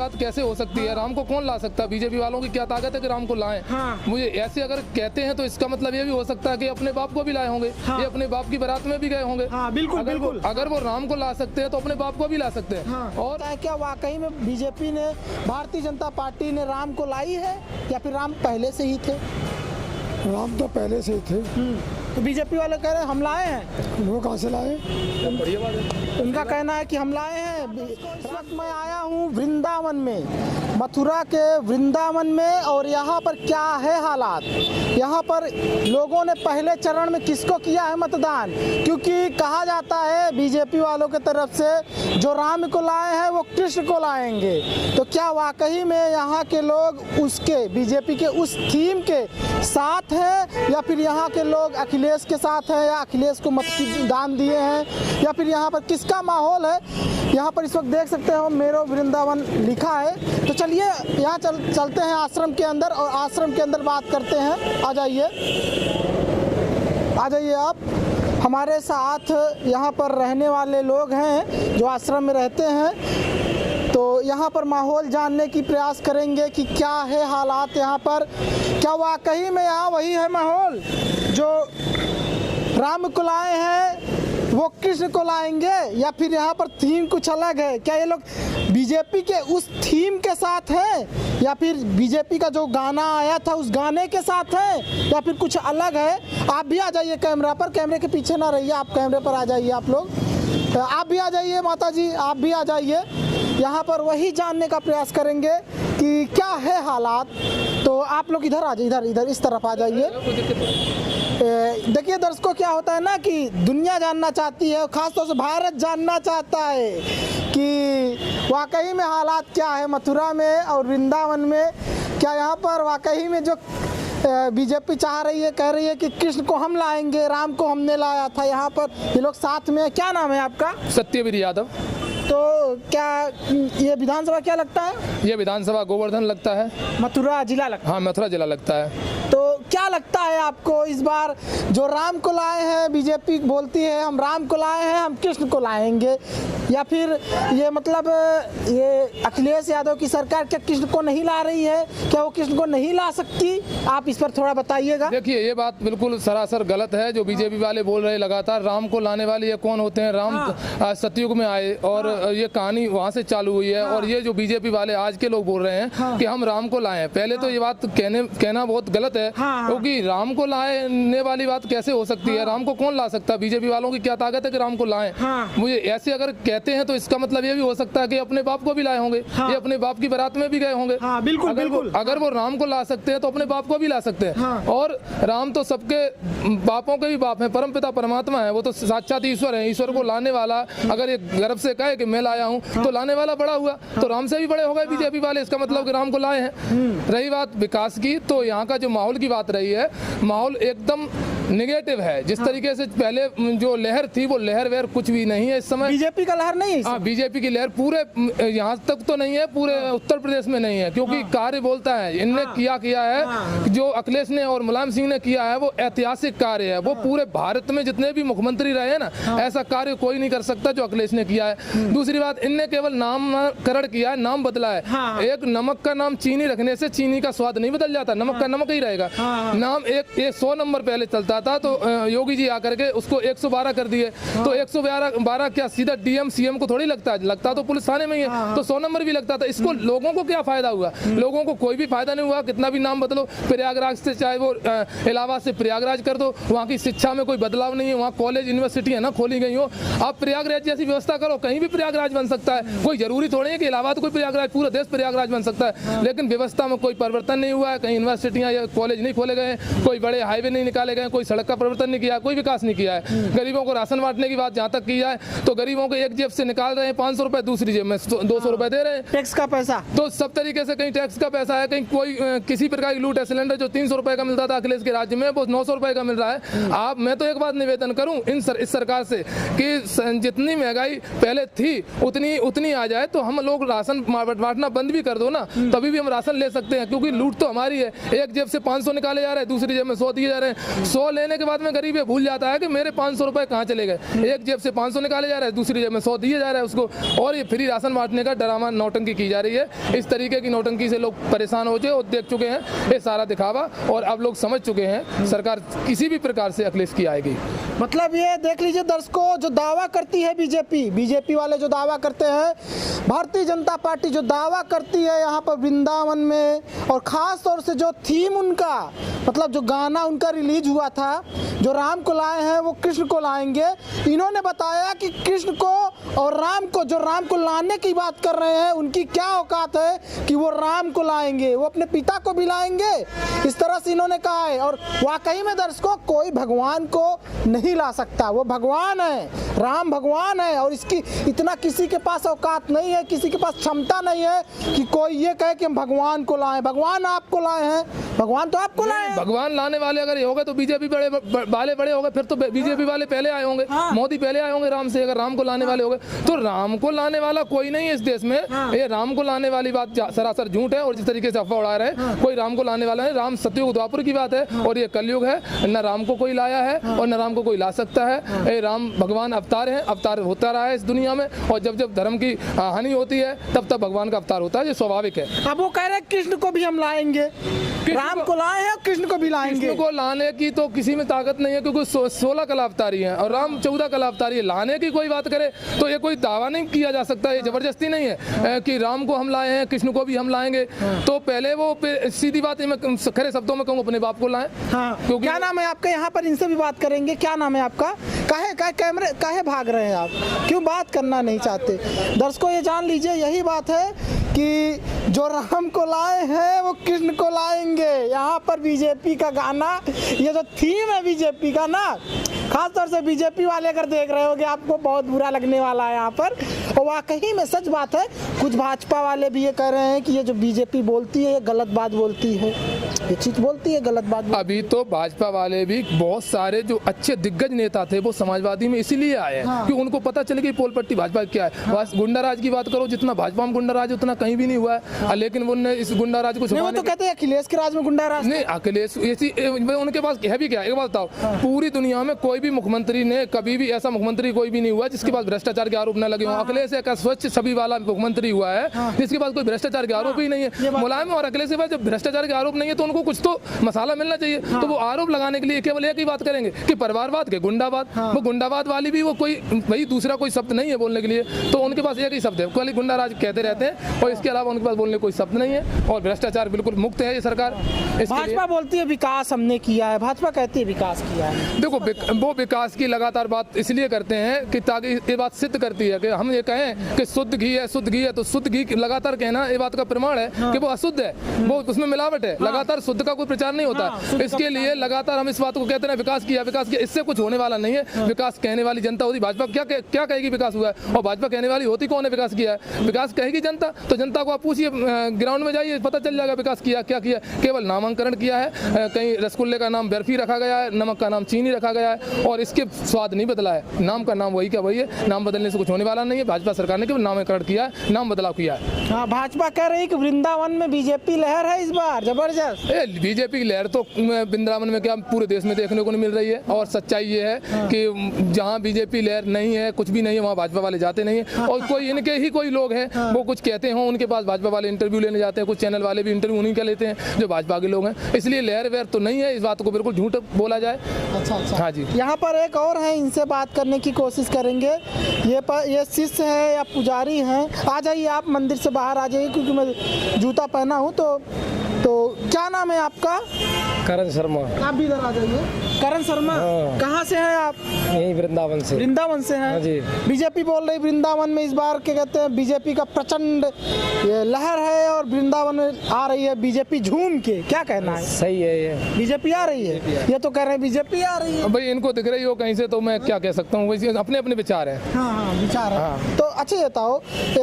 बात कैसे हो सकती है? राम को कौन ला सकता है? बीजेपी वालों की क्या ताकत है कि राम को लाएं? मुझे ऐसे अगर कहते हैं तो इसका मतलब ये भी हो सकता है कि अपने बाप को भी लाए होंगे, ये अपने बाप की बारात में भी गए होंगे। बिल्कुल अगर वो राम को ला सकते हैं तो अपने बाप को भी ला सकते हैं। और क्या वाकई में बीजेपी ने, भारतीय जनता पार्टी ने राम को लाई है या फिर राम पहले से ही थे? राम तो पहले से ही थे। तो बीजेपी वाले कह रहे हैं हम लाए हैं। वो कहाँ से लाए? उनका कहना है कि हम लाए हैं। मैं आया हूँ वृंदावन में, मथुरा के वृंदावन में, और यहाँ पर क्या है हालात। यहाँ पर लोगों ने पहले चरण में किसको किया है मतदान, क्योंकि कहा जाता है बीजेपी वालों की तरफ से जो राम को लाए हैं वो कृष्ण को लाएंगे। तो क्या वाकई में यहाँ के लोग उसके बीजेपी के उस थीम के साथ हैं, या फिर यहाँ के लोग अखिलेश के साथ हैं, या अखिलेश को मतदान दिए हैं, या फिर यहाँ पर किसका माहौल है? यहाँ पर इस वक्त देख सकते हो मेरो वृंदावन लिखा है। तो चलिए यहाँ चलते हैं आश्रम के अंदर, और आश्रम के अंदर बात करते हैं। आ जाइए आप हमारे साथ। यहाँ पर रहने वाले लोग हैं जो आश्रम में रहते हैं, तो यहाँ पर माहौल जानने की प्रयास करेंगे कि क्या है हालात यहाँ पर। क्या वाकई में यहाँ वही है माहौल जो राम को लाए हैं वो कृष्ण को लाएंगे, या फिर यहाँ पर थीम कुछ अलग है? क्या ये लोग बीजेपी के उस थीम के साथ हैं, या फिर बीजेपी का जो गाना आया था उस गाने के साथ है, या फिर कुछ अलग है? आप भी आ जाइए कैमरा पर, कैमरे के पीछे ना रहिए, आप कैमरे पर आ जाइए। आप लोग आप भी आ जाइए, माता जी आप भी आ जाइए। यहाँ पर वही जानने का प्रयास करेंगे कि क्या है हालात। तो आप लोग इधर आ जाइए, इधर इस तरफ आ जाइए। देखिए दर्शकों, क्या होता है ना कि दुनिया जानना चाहती है, खासतौर से भारत जानना चाहता है कि वाकई में हालात क्या है मथुरा में और वृंदावन में। क्या यहाँ पर वाकई में जो बीजेपी चाह रही है, कह रही है कि कृष्ण को हम लाएंगे, राम को हमने लाया था, यहाँ पर ये लोग साथ में। क्या नाम है आपका? सत्यवीर यादव। तो क्या ये विधानसभा क्या लगता है? ये विधानसभा गोवर्धन लगता है, मथुरा जिला लगता है। हाँ मथुरा जिला लगता है। तो क्या लगता है आपको इस बार जो राम को लाए हैं, बीजेपी बोलती है हम राम को लाए हैं, हम कृष्ण को लाएंगे, या फिर ये मतलब ये अखिलेश यादव की सरकार क्या कृष्ण को नहीं ला रही है? क्या वो कृष्ण को नहीं ला सकती? आप इस पर थोड़ा बताइएगा। देखिए ये बात बिल्कुल सरासर गलत है जो बीजेपी वाले बोल रहे लगातार। राम को लाने वाले ये कौन होते हैं? राम सतयुग में आए और ये कहानी वहाँ से चालू हुई है। और ये जो बीजेपी वाले आज के लोग बोल रहे हैं कि हम राम को लाए, पहले तो ये बात कहना बहुत गलत है, क्योंकि राम को लाने वाली बात कैसे हो सकती है? राम को कौन ला सकता है? बीजेपी वालों की क्या ताकत है कि राम को लाएं? मुझे ऐसे अगर कहते हैं तो इसका मतलब ये भी हो सकता है कि अपने बाप को भी लाए होंगे, ये अपने बाप की बारात में भी गए होंगे। बिल्कुल अगर वो राम को ला सकते हैं तो अपने बाप को भी ला सकते हैं। और राम तो सबके बापों के भी बाप है, परमपिता परमात्मा है, वो तो साक्षात ईश्वर है। ईश्वर को लाने वाला अगर ये गर्व से कहे कि मैं लाया हूँ तो लाने वाला बड़ा हुआ, तो राम से भी बड़े हो गए बीजेपी वाले। इसका मतलब कि राम को लाए हैं। रही बात विकास की, तो यहाँ का जो माहौल की बात रही है, माहौल एकदम निगेटिव है। जिस तरीके से पहले जो लहर थी वो लहर वेर कुछ भी नहीं है इस समय। बीजेपी का लहर नहीं है? हाँ, बीजेपी की लहर पूरे यहाँ तक तो नहीं है, पूरे उत्तर प्रदेश में नहीं है, क्योंकि कार्य बोलता है। इनने किया है जो अखिलेश ने और मुलायम सिंह ने किया है वो ऐतिहासिक कार्य है। वो पूरे भारत में जितने भी मुख्यमंत्री रहे हैं ना, ऐसा कार्य कोई नहीं कर सकता जो अखिलेश ने किया है। दूसरी बात, इनने केवल नामकरण किया है, नाम बदला है। एक नमक का नाम चीनी रखने से चीनी का स्वाद नहीं बदल जाता, नमक का नमक ही रहेगा। नाम एक 100 नंबर पहले चलता था, तो योगी जी आकर के उसको 112 कर दिए। तो 112 क्या सीधा डीएम सीएम को थोड़ी लगता है? लगता तो पुलिस थाने में ही है, तो 100 नंबर भी लगता था। इसको लोगों को क्या फायदा हुआ? लोगों को कोई भी फायदा नहीं हुआ। कितना भी नाम बदलो, प्रयागराज से चाहे वो इलाहाबाद से प्रयागराज कर दो, वहाँ की शिक्षा में कोई बदलाव नहीं है। वहाँ कॉलेज यूनिवर्सिटी है ना खोली गई हो, आप प्रयागराज जैसी व्यवस्था करो, कहीं भी प्रयागराज बन सकता है। कोई जरूरी थोड़ी है कि इलाहाबाद कोई प्रयागराज, पूरा देश प्रयागराज बन सकता है। लेकिन व्यवस्था में कोई परिवर्तन नहीं हुआ है, कहीं यूनिवर्सिटियाँ या कॉलेज नहीं खोले गए, कोई बड़े हाईवे नहीं निकाले गए, कोई सड़क का परिवर्तन नहीं किया, कोई विकास नहीं किया है। गरीबों को राशन बांटने की बात जहाँ तक की जाए तो गरीबों को एक जेब से निकाल रहे हैं 500 रुपए, दूसरी जेब में 200 रुपए दे रहे हैं टैक्स का पैसा। तो सब तरीके से कहीं टैक्स का पैसा है, कहीं कोई किसी प्रकार की लूट है। सिलेंडर जो 300 रुपए का मिलता था अखिलेश के राज्य में, वो 900 रुपए का मिल रहा है। मैं तो एक बात निवेदन करूं इस सरकार से कि जितनी महंगाई पहले थी उतनी आ जाए, तो हम लोग राशन बांटना बंद भी कर दो ना, तभी भी हम राशन ले सकते हैं, क्योंकि लूट तो हमारी है। एक जेब से 500 निकाले जा रहे हैं, दूसरी जेब में 100 दिए जा रहे हैं। 100 लेने के बाद में गरीब ये भूल जाता है कि मेरे 500 रुपए कहाँ चले गए। एक जेब से 500 निकाले जा रहे हैं, दूसरी जेब में 100 दिए जा रहे हैं उसको, और ये फ्री राशन बांटने का ड्रामा नौटंकी की जा रही है। इस तरीके की नौटंकी से लोग परेशान हो चुके और देख चुके हैं ये सारा दिखावा, और अब लोग समझ चुके हैं सरकार किसी भी प्रकार से अखिलेश की आएगी। मतलब ये देख लीजिए दर्शकों, जो दावा करती है बीजेपी वाले जो दावा करते हैं, भारतीय जनता पार्टी जो दावा करती है यहाँ पर वृंदावन में, और ख़ास तौर से जो थीम उनका, मतलब जो गाना उनका रिलीज हुआ था, जो राम को लाए हैं वो कृष्ण को लाएंगे। इन्होंने बताया कि कृष्ण को और राम को, जो राम को लाने की बात कर रहे हैं, उनकी क्या औकात है कि वो राम को लाएंगे, वो अपने पिता को भी लाएंगे, इस तरह से इन्होंने कहा है। और वाकई में दर्शकों, कोई भगवान को नहीं ला सकता, वो भगवान है, राम भगवान है, और इसकी इतना किसी के पास औकात नहीं है, किसी के पास क्षमता नहीं है कि कोई ये कहे कि हम भगवान को लाएं। भगवान आपको लाए हैं, भगवान तो आपको लाए हैं। भगवान लाने वाले अगर ये हो गए तो बीजेपी वाले बड़े हो गए, फिर तो बीजेपी वाले पहले आए होंगे, मोदी पहले आए होंगे राम से। अगर राम को लाने वाले हो गए तो राम को लाने वाला कोई नहीं है इस देश में। ये राम को लाने वाली बात सरासर झूठ है, और जिस तरीके से अफवाह उड़ा रहे हैं, कोई राम को लाने वाला है। राम सतयुग द्वापर की बात है, और ये कलयुग है। न राम को कोई लाया है और न राम को कोई ला सकता है। ये राम भगवान अवतार है, अवतार होता रहा है इस दुनिया में, और जब जब धर्म की हानि होती है तब तब भगवान का अवतार होता है, ये स्वाभाविक है। अब वो कह रहे हैं कृष्ण को भी हम लाएंगे, राम को लाए हैं, कृष्ण को भी लाएंगे। कृष्ण को लाने की तो किसी में ताकत नहीं है, क्योंकि 16 कला अवतारी हैं और राम 14 कला अवतारी है। लाने की कोई बात करे तो ये कोई दावा नहीं किया जा सकता, ये जबरदस्ती नहीं है कि राम को हम लाए हैं, कृष्ण को भी हम लाएंगे। तो पहले वो सीधी बात है, मैं खरे शब्दों में कहूँ, अपने बाप को लाएं। क्योंकि क्या नाम है आपका? यहाँ पर इनसे भी बात करेंगे। क्या नाम है आपका? काहे भाग रहे हैं आप? क्यों बात करना नहीं चाहते? दर्शकों ये जान लीजिए, यही बात है कि जो राम को लाए हैं वो कृष्ण को लाएंगे। यहाँ पर बीजेपी का गाना, ये जो थीम है बीजेपी का ना, खासतौर से बीजेपी वाले अगर देख रहे होगे आपको बहुत बुरा लगने वाला है यहाँ पर। और वाकई में सच बात है, कुछ भाजपा वाले भी ये कह रहे हैं कि ये जो बीजेपी बोलती है ये गलत बात बोलती है, ये चीज बोलती है गलत बात। अभी तो भाजपा वाले भी बहुत सारे जो अच्छे दिग्गज नेता थे वो समाजवादी में इसीलिए आए हैं कि उनको पता चले कि पोल पट्टी भाजपा क्या है। बस गुंडा राज की बात करो, जितना भाजपा में गुंडा राज उतना कहीं भी नहीं हुआ है। लेकिन उन्होंने इस गुंडा राज को वो तो कहते हैं अखिलेश के राज में गुंडा राज नहीं, अखिलेश उनके पास है भी क्या? एक बात बताओ, पूरी दुनिया में कोई भी मुख्यमंत्री ने, कभी भी ऐसा मुख्यमंत्री कोई भी नहीं हुआ जिसके पास भ्रष्टाचार के आरोप न लगे हों। अखिलेश एक स्वच्छ छवि वाला मुख्यमंत्री हुआ है जिसके पास कोई भ्रष्टाचार के आरोप ही नहीं है। मुलायम और अखिलेश के पास जब भ्रष्टाचार के आरोप नहीं है तो उनको कुछ तो मसाला मिलना चाहिए। तो वो आरोप लगाने के लिए केवल एक ही बात करेंगे कि परिवारवाद के गुंडावाद। वो गुंडावाद वाली भी वो कोई वही दूसरा कोई शब्द नहीं है बोलने के लिए, तो उनके पास एक ही शब्द है, खाली गुंडा राज कहते रहते हैं, और इसके अलावा उनके पास बोलने कोई शब्द नहीं है। और भ्रष्टाचार बिल्कुल मुक्त है ये सरकार। भाजपा बोलती है विकास हमने किया है, भाजपा कहती है विकास किया है। देखो वो विकास की लगातार बात इसलिए करते हैं कि ताकि ये बात सिद्ध करती है कि हम ये कहें कि शुद्ध घी है, शुद्ध घी है, तो शुद्ध घी लगातार कहना ये बात का प्रमाण है कि वो अशुद्ध है, वो उसमें मिलावट है। लगातार शुद्ध का कोई प्रचार नहीं होता। इसके लिए लगातार हम इस बात को कहते हैं विकास किया, विकास किया। इससे कुछ होने वाला नहीं है। विकास कहने वाली जनता होती, भाजपा क्या कहेगी विकास हुआ है, और भाजपा कहने वाली होती कौन है विकास किया है? विकास कहेगी जनता, तो जनता को आप पूछिए, ग्राउंड में जाइए, पता चल जाएगा विकास किया क्या किया। केवल नामांकन किया है, कहीं रसगुल्ले का नाम बर्फी रखा गया है, नमक का नाम चीनी रखा गया है, और इसके स्वाद नहीं बदला है। नाम का नाम वही का वही है, नाम बदलने से कुछ होने वाला नहीं है। भाजपा सरकार ने केवल नामकरण किया है, नाम बदलाव किया है। हाँ, भाजपा कह रही है कि वृंदावन में बीजेपी लहर है इस बार जबरदस्त। बीजेपी की लहर तो वृंदावन में क्या पूरे देश में देखने को नहीं मिल रही है। और सच्चाई ये है कि जहाँ बीजेपी लहर नहीं है, कुछ भी नहीं है, वहाँ भाजपा वाले जाते नहीं है। और कोई इनके ही कोई लोग हैं वो कुछ कहते हों, उनके पास भाजपा वाले इंटरव्यू लेने जाते हैं, कुछ चैनल वाले भी इंटरव्यू उन्हीं का लेते हैं जो भाजपा के लोग हैं। इसलिए लहर वेर तो नहीं है, इस बात को बिल्कुल झूठ बोला जाए। अच्छा। हाँ जी, यहाँ पर एक और है, इनसे बात करने की कोशिश करेंगे। ये शिष्य है या पुजारी हैं? आ जाइए, आप मंदिर से बाहर आ जाइए, क्योंकि मैं जूता पहना हूँ। तो क्या नाम है आपका? करण शर्मा। आप भी इधर आ जाइए। करण शर्मा, कहाँ से हैं आप? यही वृंदावन से। वृंदावन से हैं जी। बीजेपी बोल रही वृंदावन में इस बार क्या कहते हैं, बीजेपी का प्रचंड लहर है और वृंदावन में आ रही है बीजेपी झूम के। क्या कहना है? सही है, ये बीजेपी आ रही है, ये तो कह रहे हैं बीजेपी आ रही है। भाई इनको दिख रही हो कहीं से तो मैं क्या कह सकता हूँ, वैसे अपने अपने विचार हैं। हाँ, विचार है। तो अच्छा बताओ,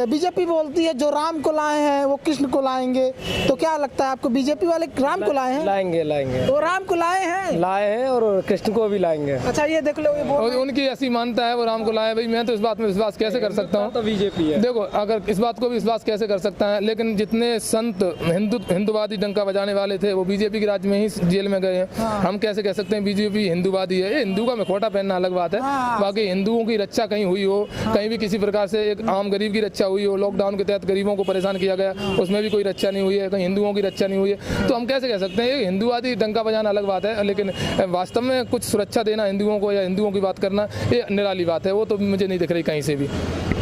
बीजेपी बोलती है जो राम को लाए हैं वो कृष्ण को लाएंगे, तो क्या लगता है आपको को बीजेपी वाले राम को लाए हैं? लाएंगे लाएंगे, वो राम को लाए हैं? लाए हैं और कृष्ण को भी लाएंगे। अच्छा ये देख लो, ये बोल और उनकी ऐसी मानता है वो राम को लाए। भाई मैं तो इस बात में विश्वास कैसे कर सकता हूँ? तो बीजेपी है। देखो, अगर इस बात को भी विश्वास कैसे कर सकता है, लेकिन जितने संत हिंदूवादी डंका बजाने वाले थे वो बीजेपी के राज्य में ही जेल में गए हैं। हम कैसे कह सकते हैं बीजेपी हिंदूवादी है? ये हिंदू का मुखौटा पहनना अलग बात है, बाकी हिंदुओं की रक्षा कहीं हुई हो, कहीं भी किसी प्रकार से एक आम गरीब की रक्षा हुई हो, लॉकडाउन के तहत गरीबों को परेशान किया गया, उसमें भी कोई रक्षा नहीं हुई है, कहीं हिंदुओं की रक्षा नहीं हुई है, तो हम कैसे कह सकते हैं? ये हिंदूवादी डंका बजाना अलग बात है, लेकिन वास्तव में कुछ सुरक्षा देना हिंदुओं को या हिंदुओं की बात करना ये निराली बात है। वो तो मुझे नहीं दिख रही कहीं से भी।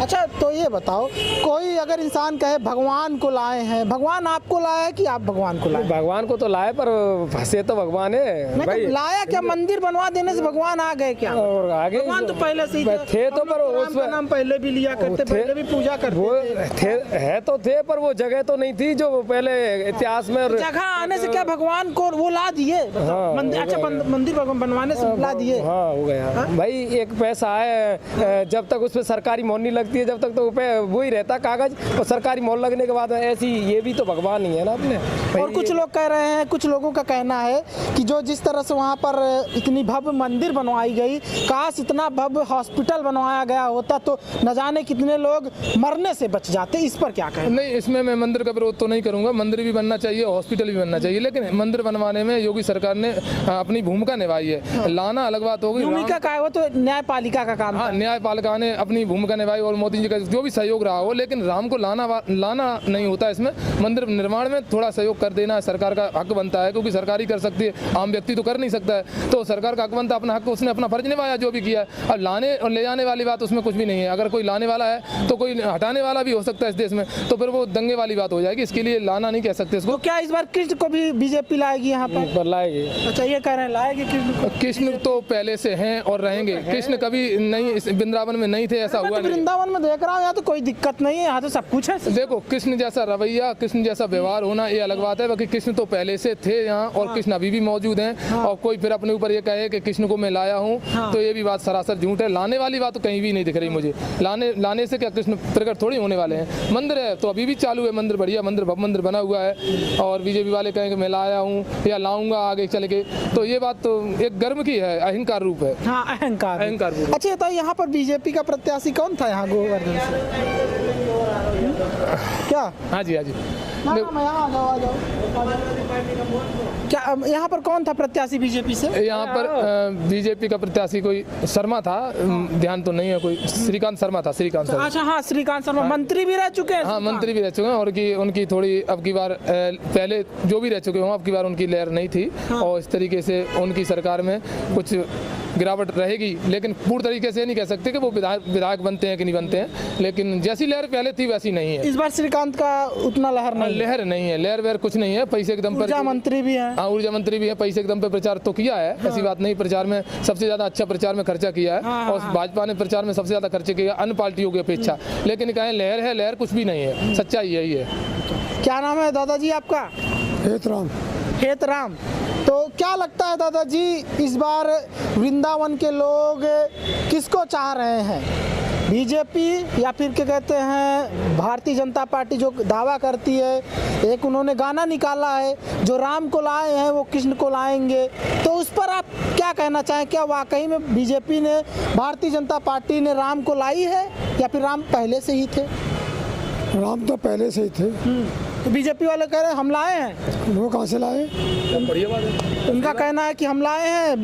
अच्छा तो ये बताओ, कोई अगर इंसान कहे भगवान को लाए हैं, भगवान आपको लाया है कि आप भगवान को लाए? भगवान को तो लाए, पर फंसे तो भगवान है नहीं भाई। तो लाया क्या? मंदिर बनवा देने से भगवान आ गए क्या? और आगे भगवान तो पहले से ही थे तो, पर राम का उसमें नाम पहले भी लिया करते, पहले भी पूजा करते वो थे। है तो थे, पर वो जगह तो नहीं थी जो पहले इतिहास में। जगह आने से क्या भगवान को वो ला दिए? मंदिर, अच्छा मंदिर बनवाने से ला दिए? हाँ हो गया भाई। एक पैसा है, जब तक उसमें सरकारी मोहर नहीं लगती है, जब तक तो वो ही रहता कागज, और सरकारी मोहर लगने के बाद ऐसी ये भी तो भगवान ही है ना अपने। और कुछ लोग कह रहे हैं, कुछ लोगों का कहना है कि जो जिस तरह से वहाँ पर इतनी भव्य मंदिर बनवाई गई, काश इतना भव्य हॉस्पिटल बनवाया गया होता तो न जाने कितने लोग मरने से बच जाते। इस पर क्या कहें? नहीं, इसमें मैं मंदिर का विरोध तो नहीं करूंगा। मंदिर भी बनना चाहिए, हॉस्पिटल भी बनना चाहिए, लेकिन मंदिर बनवाने में योगी सरकार ने अपनी भूमिका निभाई है। लाना अलग बात होगी। भूमिका का है वो तो न्यायपालिका का काम हाँ, है। न्यायपालिका ने अपनी भूमिका निभाई और मोदी जी का जो भी सहयोग रहा हो, लेकिन राम को लाना नहीं होता। इसमें मंदिर निर्माण में थोड़ा सहयोग कर देना सरकार का हक बनता है, क्योंकि सरकार ही कर सकती है, आम व्यक्ति तो कर नहीं सकता है। तो सरकार का हक बनता है, अपना हक, उसने अपना फर्ज निभाया जो भी किया है। अब लाने और ले जाने वाली बात उसमें कुछ भी नहीं है। अगर कोई लाने वाला है तो कोई हटाने वाला भी हो सकता है इस देश में, तो फिर वो दंगे वाली बात हो जाएगी। इसके लिए लाना नहीं कह सकते इसको। तो क्या इस बार कृष्ण को भी बीजेपी लाएगी यहाँ पर? लाएगी। अच्छा ये कह रहे हैं लाएगी कृष्ण को? कृष्ण तो पहले से हैं और रहेंगे। कृष्ण कभी नहीं इस वृंदावन में नहीं थे, ऐसा हुआ नहीं। वृंदावन में देख रहा हूँ, यहाँ तो कोई दिक्कत नहीं है, यहाँ तो सब कुछ है। देखो, कृष्ण जैसा रवैया, कृष्ण जैसा व्यवहार होना ये अलग बात है। बाकी कृष्ण तो पहले से थे यहाँ, और कृष्ण अभी भी मौजूद हैं। और कोई फिर अपने ऊपर ये कहे कि कृष्ण को मैं लाया हूँ, तो ये भी बात सरासर झूठ है। लाने वाली बात तो कहीं भी नहीं दिख रही मुझे। लाने से क्या कृष्ण प्रकट थोड़ी होने वाले हैं? मंदिर है तो अभी भी चालू है, मंदिर बढ़िया मंदिर, भव्य मंदिर बना हुआ है। और बीजेपी वाले कहें कि मैं लाया हूँ या लाऊंगा आगे चल के, तो ये बात तो एक गर्व की है, अहंकार रूप है। हाँ अहंकार रूप। अच्छा तो यहाँ पर बीजेपी का प्रत्याशी कौन था यहाँ गोवर्धन से? क्या? हाँ जी, हाँ जी। यहाँ आ जाओ। क्या यहाँ पर कौन था प्रत्याशी बीजेपी से? यहाँ पर बीजेपी का प्रत्याशी कोई शर्मा था, ध्यान तो नहीं है, कोई श्रीकांत शर्मा था। श्रीकांत शर्मा। अच्छा हाँ, श्रीकांत शर्मा मंत्री भी रह चुके हैं। हाँ, मंत्री भी रह चुके हैं। और उनकी थोड़ी अब की बार, पहले जो भी रह चुके हों, अब की बार उनकी लहर नहीं थी। और इस तरीके से उनकी सरकार में कुछ गिरावट रहेगी, लेकिन पूर्ण तरीके से नहीं कह सकते कि वो विधायक बनते हैं कि नहीं बनते हैं, लेकिन जैसी लहर पहले थी वैसी नहीं है। इस बार श्रीकांत का उतना लहर नहीं है। लहर वेर कुछ नहीं है। पैसे के दम पर ऊर्जा मंत्री भी है। हाँ, ऊर्जा मंत्री भी है। पैसे के दम पे प्रचार तो किया है, ऐसी बात नहीं। प्रचार में सबसे ज्यादा अच्छा प्रचार में खर्चा किया है, और भाजपा ने प्रचार में सबसे ज्यादा खर्चे किया अन्य पार्टियों की अपेक्षा। लेकिन कहें लहर है, लहर कुछ भी नहीं है। सच्चाई यही है। क्या नाम है दादाजी आपका? हेतराम। हेतराम। तो क्या लगता है दादाजी, इस बार वृंदावन के लोग किसको चाह रहे हैं? बीजेपी या फिर क्या कहते हैं भारतीय जनता पार्टी जो दावा करती है, एक उन्होंने गाना निकाला है, जो राम को लाए हैं वो कृष्ण को लाएंगे, तो उस पर आप क्या कहना चाहें? क्या वाकई में बीजेपी ने, भारतीय जनता पार्टी ने राम को लाई है, या फिर राम पहले से ही थे? राम तो पहले से ही थे। तो बीजेपी वाले कह रहे हैं हम लाए हैं। वो कहाँ से लाए? बढ़िया बात है। उनका कहना है कि हम लाए हैं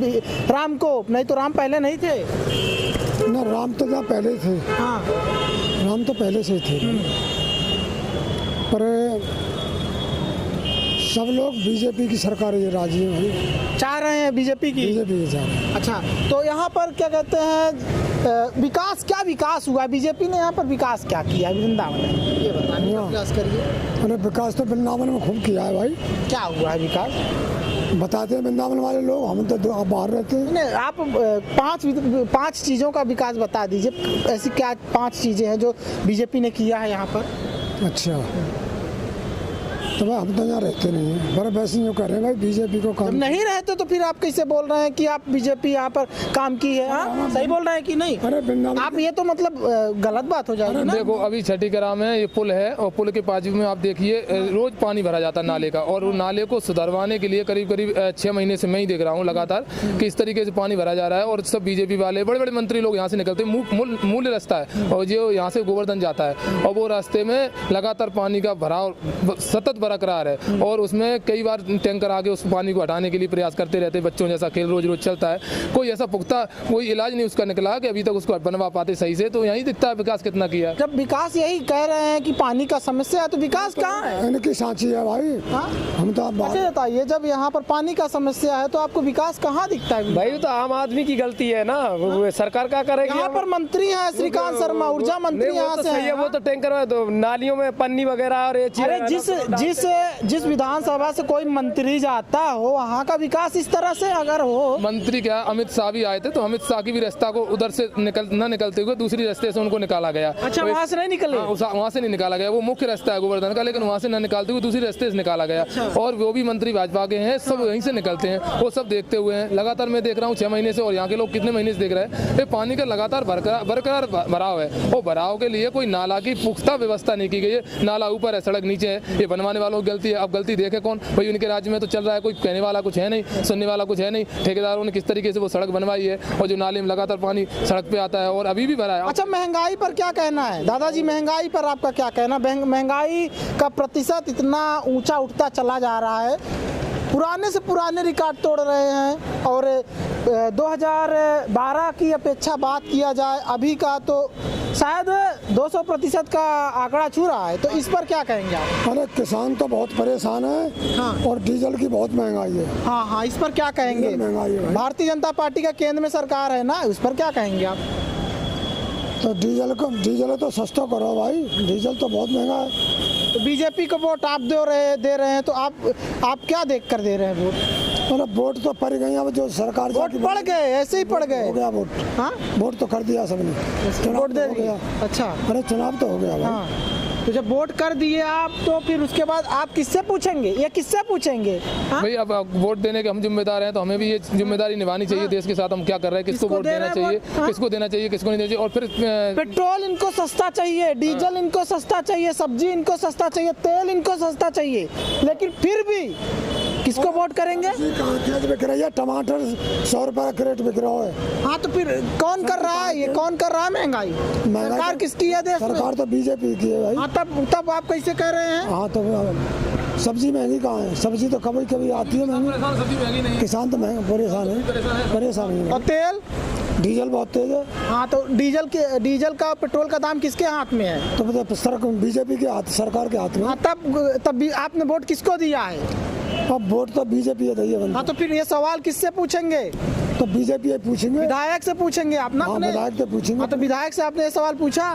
राम को, नहीं तो राम पहले नहीं थे। ना, राम तो जहाँ पहले थे। हाँ, राम तो पहले से ही थे। पर सब लोग बीजेपी की सरकार ये राजी है, चाह रहे हैं बीजेपी की। बीजेपी चाह रहे हैं। अच्छा, तो यहाँ पर क्या कहते हैं विकास, क्या विकास हुआ? बीजेपी ने यहाँ पर विकास क्या किया वृंदावन में, ये बताने का प्रयास करिए। अरे विकास तो वृंदावन में खूब किया है भाई। क्या हुआ है विकास? बताते हैं वृंदावन वाले लोग, हम तो बाहर रहते हैं। नहीं, आप पांच चीज़ों का विकास बता दीजिए। ऐसी क्या 5 चीज़ें हैं जो बीजेपी ने किया है यहाँ पर? अच्छा, तो भाई हम तो यहाँ रहते नहीं हैं, बड़े वैसे जो कर रहे हैं भाई बीजेपी को जब काम। नहीं रहते तो फिर आप कैसे बोल रहे हैं कि आप बीजेपी यहाँ पर काम की है? हाँ, सही बोल रहे हैं कि नहीं? अरे वृंदावन आप ये तो मतलब गलत बात हो जाएगी ना। देखो अभी छठी ग्राम में ये पुल है और पुल के बाजू में आप देखिए रोज पानी भरा जाता है नाले का, और वो नाले को सुधरवाने के लिए करीब करीब 6 महीने से मैं ही देख रहा हूँ लगातार कि इस तरीके से पानी भरा जा रहा है। और सब बीजेपी वाले बड़े बड़े मंत्री लोग यहाँ से निकलते हैं, मूल रास्ता है और जो यहाँ से गोवर्धन जाता है, और वो रास्ते में लगातार पानी का भराव सतत बरकरार है। और उसमें कई बार टैंकर आके उस पानी को हटाने के लिए प्रयास करते रहते हैं, बच्चों जैसा खेल रोज रोज चलता है। कोई ऐसा पुख्ता कोई इलाज नहीं उसका निकला कि अभी तक उसको बनवा पाते सही से। तो यही दिखता है विकास कितना किया है। जब विकास यही कह रहे हैं कि पानी का समस्या है तो विकास कहाँ है? इनकी सांची है भाई। हाँ? हम तो आप अच्छा बताइए, जब यहाँ पर पानी का समस्या है तो आपको विकास कहाँ दिखता है? भाई वो तो आम आदमी की गलती है ना, वो सरकार क्या करेगी? यहाँ पर मंत्री हैं श्रीकांत शर्मा, ऊर्जा मंत्री नहीं, वो यहाँ तो से सही है, हैं। वो तो टैंकर है, तो नालियों में पन्नी वगैरह और ये चीज़ अरे है ना, जिस तो जिस जिस विधानसभा से कोई मंत्री जाता हो वहाँ का विकास इस तरह से अगर हो। मंत्री क्या अमित शाह भी आए थे, तो अमित शाह की भी रास्ता को उधर से निकलते हुए दूसरी रास्ते से उनको निकाला गया। अच्छा, तो वहाँ से नहीं निकले? वहाँ से नहीं निकाला गया, वो मुख्य रास्ता है गोवर्धन का, लेकिन वहाँ से न निकालते हुए दूसरी रास्ते से निकाला गया। और वो भी मंत्री भाजपा के हैं, सब यहीं से निकलते हैं, वो सब देखते हुए हैं। लगातार मैं देख रहा हूँ 6 महीने से, और यहाँ के लोग कितने महीने से देख रहे हैं, ये पानी का लगातार बरकरार भराव है। वो भराव के लिए कोई नाला की पुख्ता व्यवस्था नहीं की गई है। नाला ऊपर है, सड़क नीचे है, ये बनवाने वालों की गलती है। अब गलती देखे कौन भाई? उनके राज्य में तो चल रहा है, कोई कहने वाला कुछ है नहीं, सुनने वाला कुछ है नहीं। ठेकेदारों ने किस तरीके से वो सड़क बनवाई है, और जो नाले में लगातार पानी सड़क पे आता है और अभी भी भरा है। अच्छा, महंगाई पर क्या कहना है दादाजी? महंगाई पर आपका क्या कहना? महंगाई का प्रतिशत इतना ऊंचा उठता चला जा रहा है, पुराने से पुराने रिकॉर्ड तोड़ रहे हैं। और 2012 की अपेक्षा बात किया जाए अभी का तो शायद 200% का आंकड़ा छू रहा है। तो इस पर क्या कहेंगे आप? अरे किसान तो बहुत परेशान है। हाँ। और डीजल की बहुत महंगाई है। हाँ हाँ, इस पर क्या कहेंगे? डीजल महंगाई है भाई। भारतीय जनता पार्टी का केंद्र में सरकार है ना, उस पर क्या कहेंगे आप? तो डीजल तो सस्ता करो भाई, डीजल तो बहुत महंगा है। तो बीजेपी को वोट आप दे रहे हैं, तो आप क्या देख कर दे रहे हैं वोट? मतलब वोट तो पड़ गई, अब जो सरकार वोट पड़ गए, ऐसे ही पड़ गए। हो गया वोट। हाँ, वोट तो कर दिया सबने, वोट दे हो गया। अच्छा, अरे चुनाव तो हो गया भाई। हाँ, तो जब वोट कर दिए आप, तो फिर उसके बाद आप किससे पूछेंगे? ये किससे पूछेंगे? हाँ? भाई अब वोट देने के हम जिम्मेदार हैं, तो हमें भी ये जिम्मेदारी निभानी चाहिए। देश के साथ हम क्या कर रहे हैं, किसको वोट देना चाहिए, किसको देना चाहिए, किसको नहीं देना चाहिए। और फिर पेट्रोल इनको सस्ता चाहिए, डीजल इनको सस्ता चाहिए, सब्जी इनको सस्ता चाहिए, तेल इनको सस्ता चाहिए, लेकिन फिर भी किसको वोट करेंगे? खेत बिक रही है, टमाटर 100 रुपए का क्रेट बिक रहा है। हाँ, तो फिर कौन कर रहा है? ये कौन कर रहा है महंगाई? सरकार किसकी है देश में? सरकार तो बीजेपी की है भाई। हाँ, तब आप कैसे कह रहे हैं? हाँ, तो सब्जी महंगी कहाँ है? सब्जी तो कभी कभी आती है महंगी, सब्जी महंगी नहीं है। किसान तो महंगा परेशान है। और तेल, डीजल बहुत तेज है। हाँ, तो डीजल का पेट्रोल का दाम किसके हाथ में है? तो मतलब बीजेपी के हाथ, सरकार के हाथ में। हाँ, तब भी आपने वोट किसको दिया है? अब वोट तो बीजेपी है दी है। हाँ, तो फिर ये सवाल किससे पूछेंगे? तो बीजेपी पूछेंगे, विधायक से पूछेंगे आप ना? हाँ, अपने विधायक से पूछेंगे। हाँ, तो विधायक से आपने ये सवाल पूछा?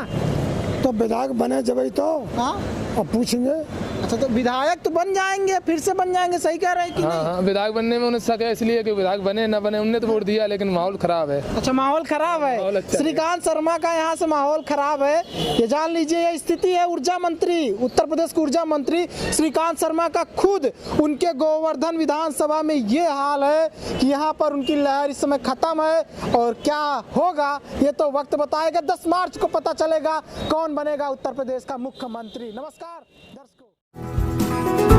तो विधायक बने जब ही तो हाँ, अब पूछेंगे। अच्छा, तो विधायक तो बन जाएंगे, फिर से बन जाएंगे, सही कह रहे हैं कि हाँ नहीं? हाँ, विधायक बनने में उन्हें शक है, इसलिए कि विधायक बने ना बने, उनने तो वोट दिया, लेकिन माहौल खराब है। अच्छा, माहौल खराब माहौल है। अच्छा है। श्रीकांत शर्मा का यहाँ से माहौल खराब है, ये जान लीजिए। ये स्थिति है ऊर्जा मंत्री, उत्तर प्रदेश के ऊर्जा मंत्री श्रीकांत शर्मा का खुद उनके गोवर्धन विधानसभा में ये हाल है कि यहाँ पर उनकी लहर इस समय खत्म है। और क्या होगा ये तो वक्त बताएगा। 10 मार्च को पता चलेगा कौन बनेगा उत्तर प्रदेश का मुख्यमंत्री। नमस्कार दर्शकों।